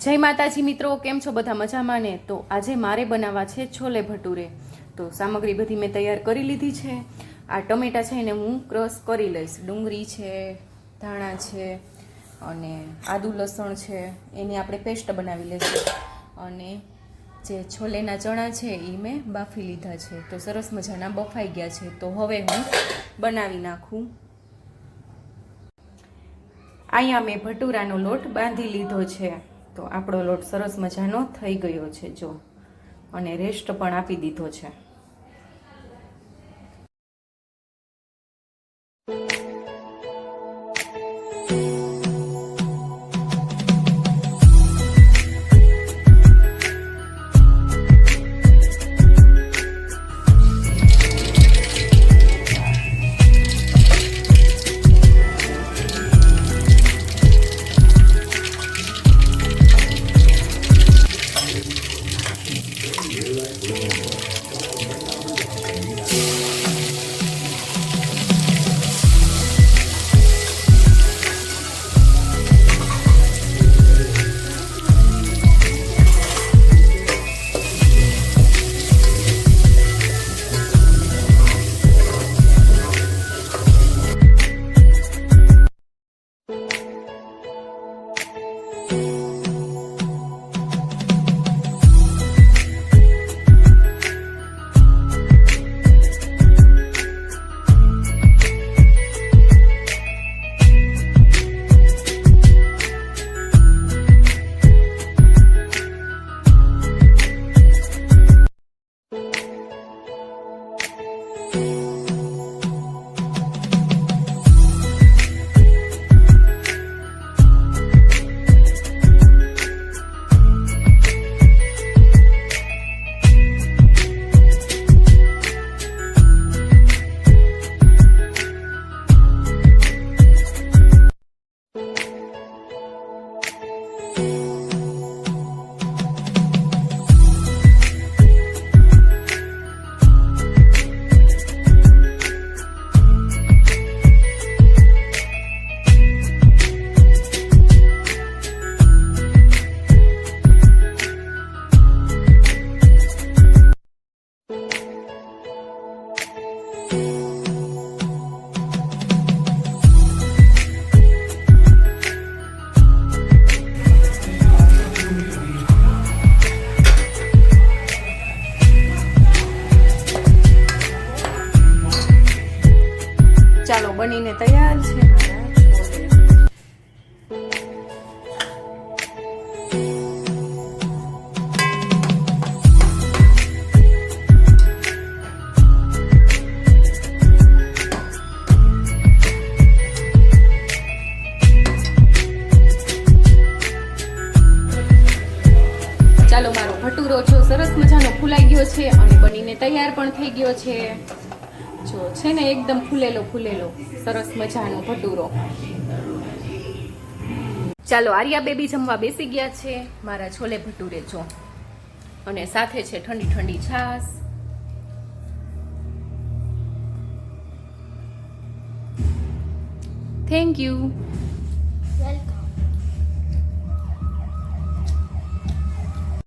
જય માતાજી મિત્રો, કેમ છો બધા? મજામાં ને? તો આજે મારે બનાવવા છે છોલે ભટુરે. તો સામગ્રી બધી મેં તૈયાર કરી લીધી છે. આ ટમેટા છે એને હું ક્રશ કરી લઈશ. ડુંગળી છે, ધાણા છે અને આદુ લસણ છે, એની આપણે પેસ્ટ બનાવી લઈશું. અને જે છોલેના ચણા છે એ મેં બાફી લીધા છે. તો સરસ મજાના બફાઈ ગયા છે. તો હવે હું બનાવી નાખું. અહીંયા મેં ભટુરાનો લોટ બાંધી લીધો છે. તો આપણો લોટ સરસ મજાનો થઈ ગયો છે જો, અને રેસ્ટ પણ આપી દીધો છે. ચાલો, બનીને તૈયાર છે મારા છોલે. ચાલો, મારો ભટુરો જો સરસ મજાનો ફૂલાઈ ગયો છે અને બનીને તૈયાર પણ થઈ ગયો છે. જો છે ને, એકદમ ફૂલેલો સરસ મજાનો ભટુરો. ચાલો, આર્યા બેબી જમવા બેસી ગયા છે મારા છોલે ભટુરે જો, અને સાથે છે ઠંડી ઠંડી છાશ. Thank you. વેલકમ.